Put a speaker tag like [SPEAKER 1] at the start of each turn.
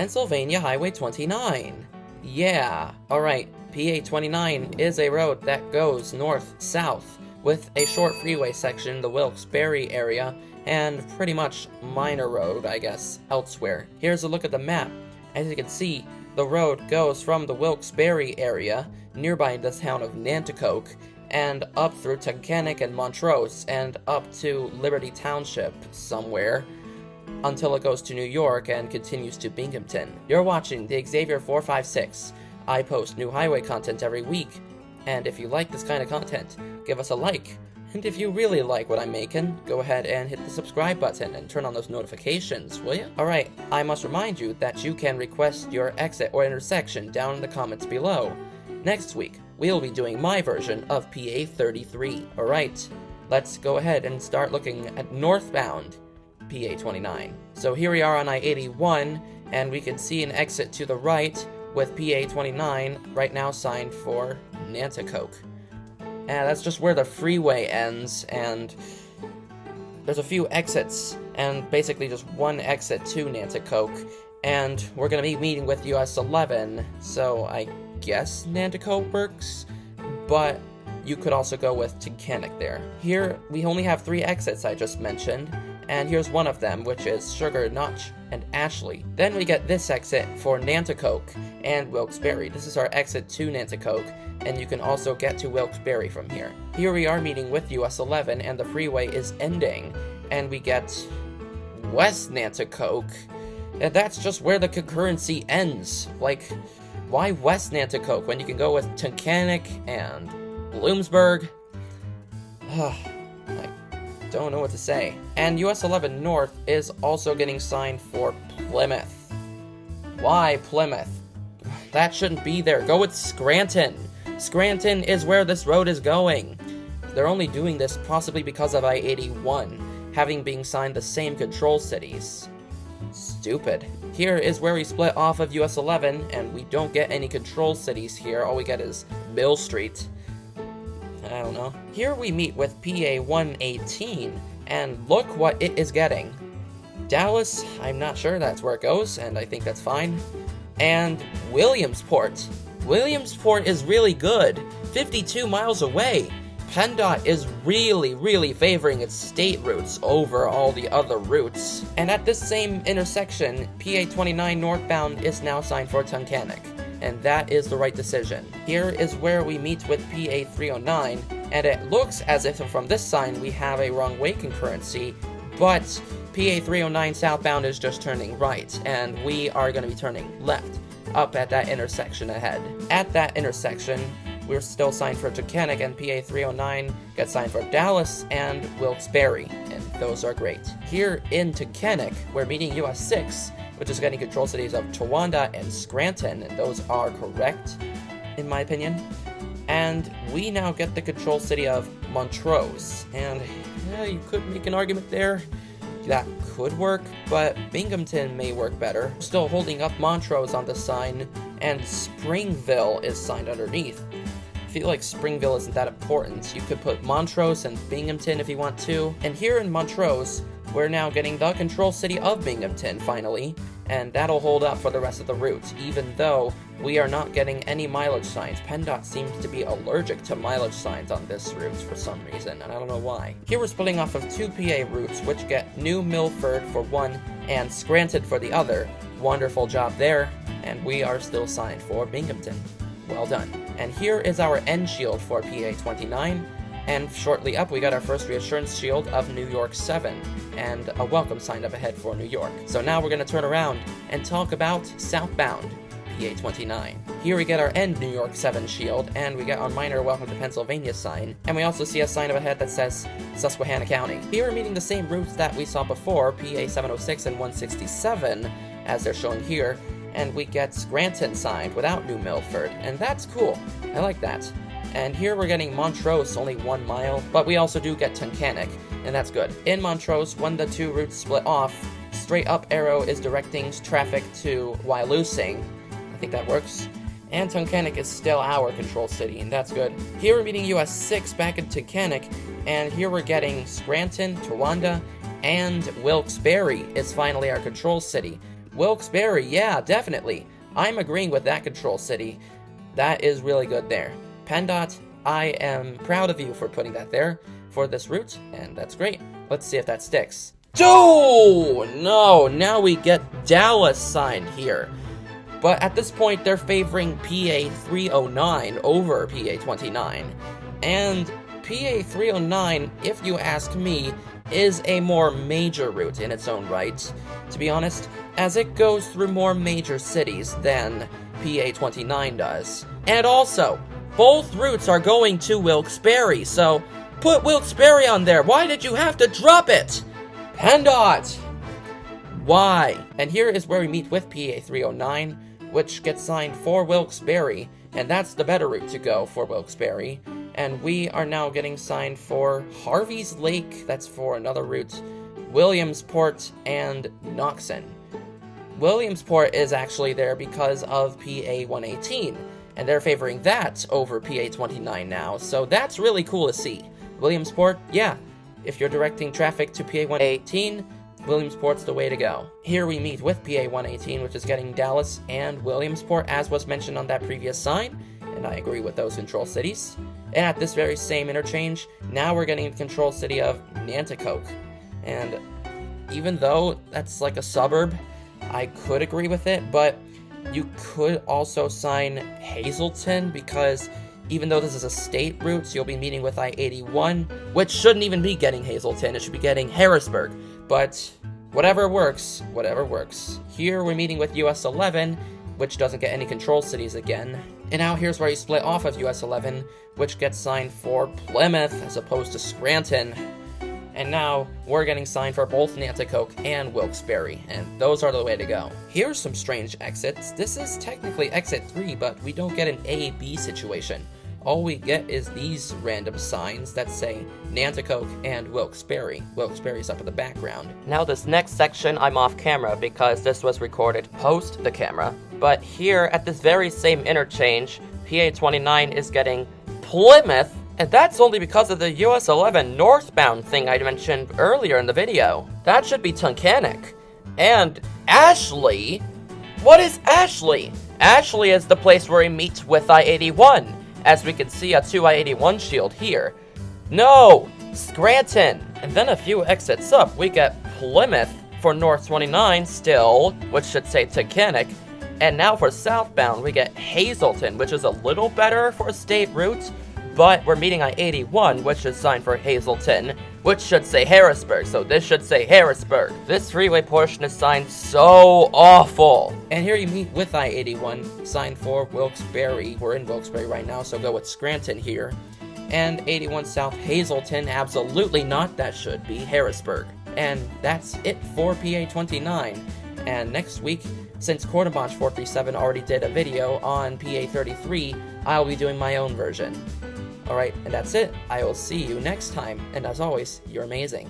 [SPEAKER 1] Pennsylvania Highway 29. Yeah, alright, PA 29 is a road that goes north-south, with a short freeway section in the Wilkes-Barre area, and pretty much minor road, I guess, elsewhere. Here's a look at the map. As you can see, the road goes from the Wilkes-Barre area, nearby the town of Nanticoke, and up through Tunkhannock and Montrose, and up to Liberty Township somewhere, until it goes to New York and continues to Binghamton. You're watching the Xavier 456. I post new highway content every week, and if you like this kind of content, give us a like. And if you really like what I'm making, go ahead and hit the subscribe button and turn on those notifications, will ya? Alright, I must remind you that you can request your exit or intersection down in the comments below. Next week, we'll be doing my version of PA 33. Alright, let's go ahead and start looking at northbound PA 29. So here we are on I-81, and we can see an exit to the right with PA 29 right now signed for Nanticoke. And that's just where the freeway ends, and there's a few exits, and basically just one exit to Nanticoke, and we're going to be meeting with US 11, so I guess Nanticoke works, but you could also go with Tunkhannock there. Here, we only have 3 exits I just mentioned, and here's one of them, which is Sugar, Notch, and Ashley. Then we get this exit for Nanticoke and Wilkes-Barre. This is our exit to Nanticoke, and you can also get to Wilkes-Barre from here. Here we are meeting with US 11, and the freeway is ending, and we get West Nanticoke, and that's just where the concurrency ends. Like, why West Nanticoke when you can go with Tunkhannock and Wilkes-Barre? I don't know what to say. And US 11 North is also getting signed for Plymouth. Why Plymouth? That shouldn't be there. Go with Scranton. Scranton is where this road is going. They're only doing this possibly because of I-81, having been signed the same control cities. Stupid. Here is where we split off of US 11, and we don't get any control cities here. All we get is Mill Street. I don't know. Here we meet with PA 118, and look what it is getting. Dallas, I'm not sure that's where it goes, and I think that's fine. And Williamsport. Williamsport is really good, 52 miles away. PENNDOT is really favoring its state routes over all the other routes. And at this same intersection, PA 29 northbound is now signed for Tunkhannock, and that is the right decision. Here is where we meet with PA 309, and it looks as if from this sign we have a wrong way concurrency, but PA 309 southbound is just turning right, and we are going to be turning left, up at that intersection ahead. At that intersection, we're still signed for Tunkhannock, and PA 309 gets signed for Dallas and Wilkes-Barre, and those are great. Here in Tunkhannock, we're meeting US 6, which is getting control cities of Towanda and Scranton, and those are correct, in my opinion. And we now get the control city of Montrose, and yeah, you could make an argument there. That could work, but Binghamton may work better. Still holding up Montrose on the sign, and Springville is signed underneath. I feel like Springville isn't that important. You could put Montrose and Binghamton if you want to. And here in Montrose, we're now getting the control city of Binghamton, finally, and that'll hold up for the rest of the route, even though we are not getting any mileage signs. PENNDOT seems to be allergic to mileage signs on this route for some reason, and I don't know why. Here we're splitting off of 2 PA routes, which get New Milford for one and Scranton for the other. Wonderful job there, and we are still signed for Binghamton. Well done. And here is our end shield for PA 29, and shortly up we got our first reassurance shield of New York 7, and a welcome sign up ahead for New York. So now we're going to turn around and talk about southbound PA 29. Here we get our end New York 7 shield, and we get our minor welcome to Pennsylvania sign, and we also see a sign up ahead that says Susquehanna County. Here we're meeting the same routes that we saw before, PA 706 and 167, as they're showing here, and we get Scranton signed without New Milford, and that's cool. I like that. And here we're getting Montrose, only 1 mile, but we also do get Tunkhannock, and that's good. In Montrose, when the 2 routes split off, straight up arrow is directing traffic to Wyalusing. I think that works. And Tunkhannock is still our control city, and that's good. Here we're meeting US 6 back in Tunkhannock, and here we're getting Scranton, Towanda, and Wilkes-Barre is finally our control city, Wilkes-Barre, yeah, definitely. I'm agreeing with that control city. That is really good there. PENNDOT, I am proud of you for putting that there for this route, and that's great. Let's see if that sticks. Oh, no, now we get Dallas signed here. But at this point, they're favoring PA 309 over PA 29. And PA 309, if you ask me, is a more major route in its own right, to be honest, as it goes through more major cities than PA 29 does. And also, both routes are going to Wilkes-Barre, so put Wilkes-Barre on there. Why did you have to drop it? PENNDOT! Why? And here is where we meet with PA 309, which gets signed for Wilkes-Barre, and that's the better route to go for Wilkes-Barre. And we are now getting signed for Harvey's Lake, that's for another route, Williamsport, and Knoxon. Williamsport is actually there because of PA 118, and they're favoring that over PA 29 now, so that's really cool to see. Williamsport, yeah, if you're directing traffic to PA 118, Williamsport's the way to go. Here we meet with PA 118, which is getting Dallas and Williamsport, as was mentioned on that previous sign, and I agree with those control cities. And at this very same interchange, now we're getting the control city of Nanticoke. And even though that's like a suburb, I could agree with it, but you could also sign Hazleton, because even though this is a state route, so you'll be meeting with I-81, which shouldn't even be getting Hazleton, it should be getting Harrisburg. But whatever works, whatever works. Here we're meeting with US 11, which doesn't get any control cities again. And now here's where you split off of US 11, which gets signed for Plymouth as opposed to Scranton. And now we're getting signed for both Nanticoke and Wilkes-Barre, and those are the way to go. Here's some strange exits. This is technically exit 3, but we don't get an A-B situation. All we get is these random signs that say Nanticoke and Wilkes-Barre. Wilkes-Barre's up in the background. Now this next section I'm off camera because this was recorded post the camera. But here at this very same interchange, PA 29 is getting Plymouth, and that's only because of the US 11 northbound thing I mentioned earlier in the video. That should be Tunkhannock. And Ashley? What is Ashley? Ashley is the place where we meet with I-81. As we can see a 2 I-81 shield here. No! Scranton! And then a few exits up, we get Plymouth for North 29 still, which should say Tunkhannock. And now for southbound, we get Hazleton, which is a little better for a state route, but we're meeting I-81, which is signed for Hazleton, which should say Harrisburg, so this should say Harrisburg. This freeway portion is signed so awful. And here you meet with I-81, signed for Wilkes-Barre. We're in Wilkes-Barre right now, so go with Scranton here. And 81 South Hazleton, absolutely not, that should be Harrisburg. And that's it for PA 29. And next week, since Quarterbosh 437 already did a video on PA 33, I'll be doing my own version. Alright, and that's it. I will see you next time, and as always, you're amazing.